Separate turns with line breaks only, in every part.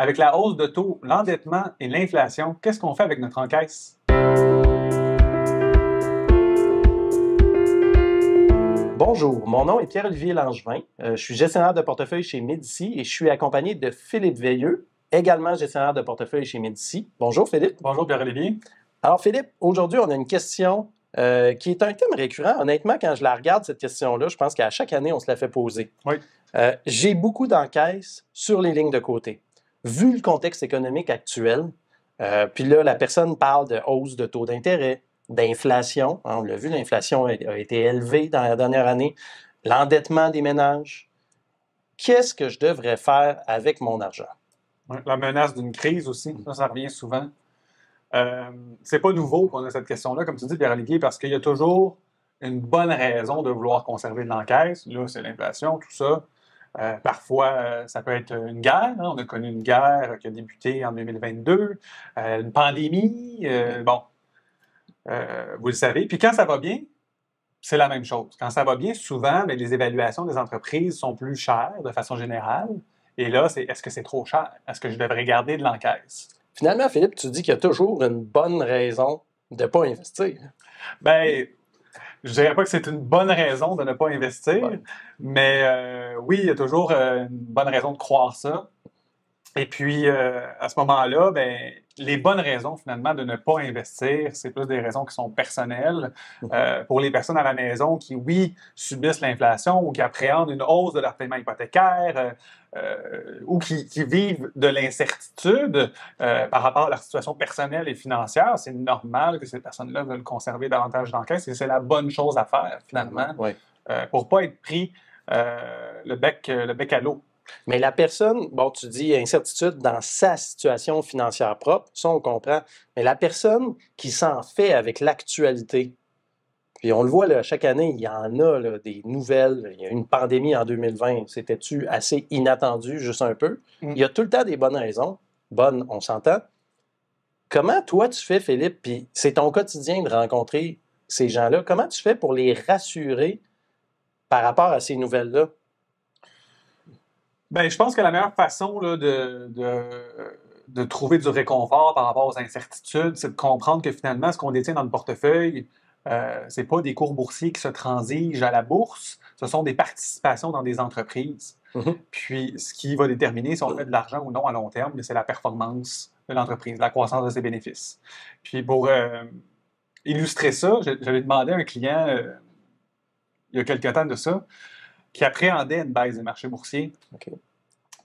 Avec la hausse de taux, l'endettement et l'inflation, qu'est-ce qu'on fait avec notre encaisse?
Bonjour, mon nom est Pierre-Olivier Langevin. Je suis gestionnaire de portefeuille chez Médici et je suis accompagné de Philippe Veilleux, également gestionnaire de portefeuille chez Médici. Bonjour Philippe.
Bonjour Pierre-Olivier.
Alors Philippe, aujourd'hui on a une question qui est un thème récurrent. Honnêtement, quand je la regarde, cette question-là, je pense qu'à chaque année on se la fait poser.
Oui.
J'ai beaucoup d'encaisses sur les lignes de côté. Vu le contexte économique actuel, puis là la personne parle de hausse de taux d'intérêt, d'inflation. On l'a vu, l'inflation a été élevée dans la dernière année. L'endettement des ménages. Qu'est-ce que je devrais faire avec mon argent?
La menace d'une crise aussi, ça revient souvent. C'est pas nouveau qu'on a cette question-là, comme tu dis, Pierre-Olivier, parce qu'il y a toujours une bonne raison de vouloir conserver de l'encaisse. Là, c'est l'inflation, tout ça. Parfois, ça peut être une guerre. On a connu une guerre qui a débuté en 2022, une pandémie. Vous le savez. Puis quand ça va bien, c'est la même chose. Quand ça va bien, souvent, les évaluations des entreprises sont plus chères de façon générale. Et là, est-ce que c'est trop cher? Est-ce que je devrais garder de l'encaisse?
Finalement, Philippe, tu dis qu'il y a toujours une bonne raison de ne pas investir.
Bien, je dirais pas que c'est une bonne raison de ne pas investir, mais oui, il y a toujours une bonne raison de croire ça. Et puis, à ce moment-là, ben, les bonnes raisons, finalement, de ne pas investir, c'est plus des raisons qui sont personnelles. Pour les personnes à la maison qui, oui, subissent l'inflation ou qui appréhendent une hausse de leur paiement hypothécaire ou qui vivent de l'incertitude par rapport à leur situation personnelle et financière, c'est normal que ces personnes-là veulent conserver davantage d'encaisse et c'est la bonne chose à faire, finalement, pour ne pas être pris le bec à l'eau.
Mais la personne, bon, tu dis incertitude dans sa situation financière propre, ça on comprend, mais la personne qui s'en fait avec l'actualité, puis on le voit là, chaque année, il y en a là, des nouvelles, il y a eu une pandémie en 2020, c'était-tu assez inattendu, juste un peu? Il y a tout le temps des bonnes raisons, bonnes, on s'entend. Comment toi tu fais, Philippe, puis c'est ton quotidien de rencontrer ces gens-là, comment tu fais pour les rassurer par rapport à ces nouvelles-là?
Ben, je pense que la meilleure façon là, de trouver du réconfort par rapport aux incertitudes, c'est de comprendre que finalement, ce qu'on détient dans le portefeuille, c'est pas des cours boursiers qui se transigent à la bourse, ce sont des participations dans des entreprises. Puis, ce qui va déterminer si on fait de l'argent ou non à long terme, c'est la performance de l'entreprise, la croissance de ses bénéfices. Puis, pour illustrer ça, j'avais demandé à un client, il y a quelque temps de ça, qui appréhendait une baisse des marchés boursiers.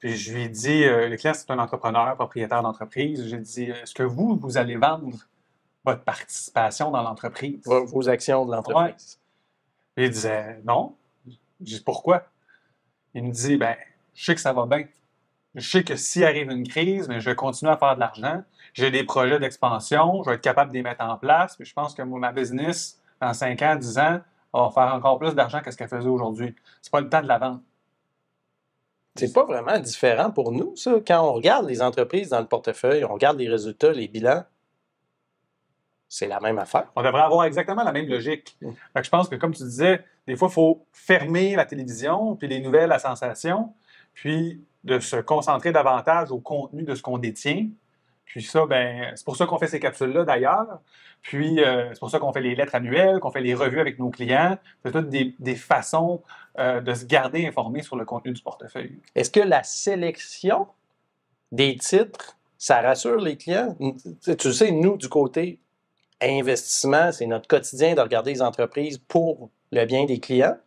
Puis je lui ai dit, le client, c'est un entrepreneur, propriétaire d'entreprise. J'ai dit, est-ce que vous allez vendre votre participation dans l'entreprise?
Vos actions de l'entreprise.
Ouais. Il disait, non. J'ai dit, pourquoi? Il me dit, ben, je sais que ça va bien. Je sais que s'il arrive une crise, mais je vais continuer à faire de l'argent. J'ai des projets d'expansion, je vais être capable de les mettre en place. Puis je pense que ma business, dans 5 ans, 10 ans, va faire encore plus d'argent que ce qu'elle faisait aujourd'hui. C'est pas le temps de la vendre.
C'est pas vraiment différent pour nous, ça. Quand on regarde les entreprises dans le portefeuille, on regarde les résultats, les bilans, c'est la même affaire.
On devrait avoir exactement la même logique. Fait que je pense que, comme tu disais, des fois, il faut fermer la télévision, puis les nouvelles à sensation, puis de se concentrer davantage au contenu de ce qu'on détient. Puis ça, ben, c'est pour ça qu'on fait ces capsules-là, d'ailleurs. Puis c'est pour ça qu'on fait les lettres annuelles, qu'on fait les revues avec nos clients. C'est toutes des façons de se garder informé sur le contenu du portefeuille.
Est-ce que la sélection des titres, ça rassure les clients? Tu sais, nous, du côté investissement, c'est notre quotidien de regarder les entreprises pour le bien des clients.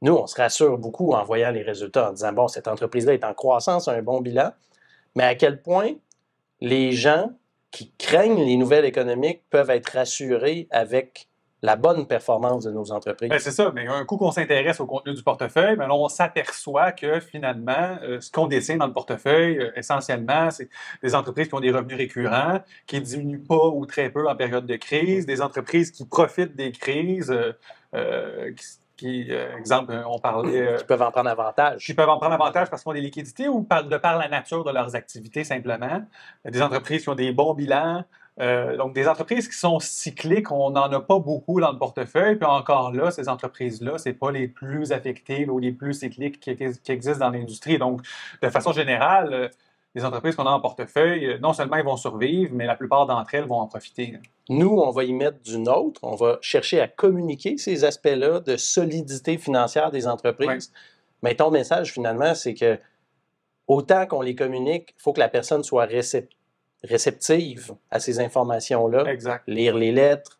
Nous, on se rassure beaucoup en voyant les résultats, en disant, bon, cette entreprise-là est en croissance, a un bon bilan. Mais à quel point les gens qui craignent les nouvelles économiques peuvent être rassurés avec la bonne performance de nos entreprises.
Ben, c'est ça, mais un coup qu'on s'intéresse au contenu du portefeuille, ben là, on s'aperçoit que finalement, ce qu'on détient dans le portefeuille, essentiellement, c'est des entreprises qui ont des revenus récurrents, qui ne diminuent pas ou très peu en période de crise, des entreprises qui profitent des crises, exemple, on parlait...
qui peuvent en prendre avantage.
Qui peuvent en prendre avantage parce qu'ils ont des liquidités ou de par la nature de leurs activités, simplement. Des entreprises qui ont des bons bilans. Donc, des entreprises qui sont cycliques, on n'en a pas beaucoup dans le portefeuille. Puis encore là, ces entreprises-là, ce n'est pas les plus affectées ou les plus cycliques qui existent dans l'industrie. Donc, de façon générale, les entreprises qu'on a en portefeuille, non seulement ils vont survivre, mais la plupart d'entre elles vont en profiter.
Nous, on va y mettre du nôtre. On va chercher à communiquer ces aspects-là de solidité financière des entreprises.
Oui.
Mais ton message, finalement, c'est que autant qu'on les communique, il faut que la personne soit réceptive à ces informations-là.
Exact.
Lire les lettres,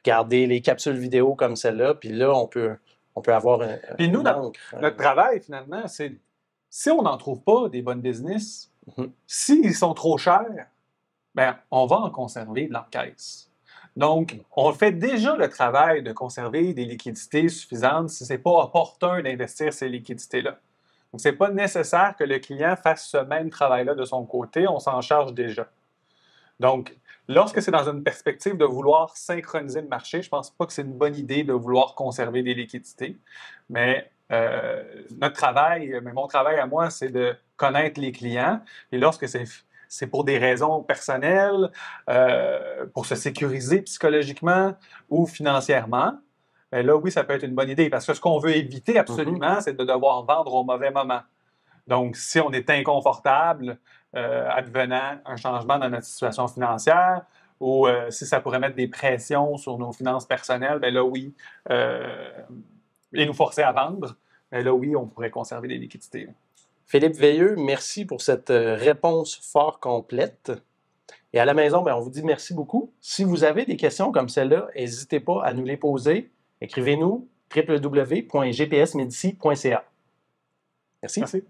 regarder les capsules vidéo comme celle-là, puis là, on peut avoir un.
Puis nous, notre travail, finalement, c'est si on n'en trouve pas des bonnes business, s'ils sont trop chers, ben, on va en conserver de l'encaisse. Donc, on fait déjà le travail de conserver des liquidités suffisantes si ce n'est pas opportun d'investir ces liquidités-là. Donc, ce n'est pas nécessaire que le client fasse ce même travail-là de son côté, on s'en charge déjà. Donc, lorsque c'est dans une perspective de vouloir synchroniser le marché, je ne pense pas que c'est une bonne idée de vouloir conserver des liquidités. Mais notre travail, mais mon travail à moi, c'est de connaître les clients. Et lorsque c'est pour des raisons personnelles, pour se sécuriser psychologiquement ou financièrement, bien là, oui, ça peut être une bonne idée. Parce que ce qu'on veut éviter absolument, c'est de devoir vendre au mauvais moment. Donc, si on est inconfortable, advenant un changement dans notre situation financière, ou si ça pourrait mettre des pressions sur nos finances personnelles, bien là, oui, et nous forcer à vendre, bien là, oui, on pourrait conserver des liquidités.
Philippe Veilleux, merci pour cette réponse fort complète. Et à la maison, bien, on vous dit merci beaucoup. Si vous avez des questions comme celle-là, n'hésitez pas à nous les poser. Écrivez-nous www.gpsmedici.ca. Merci.
Merci.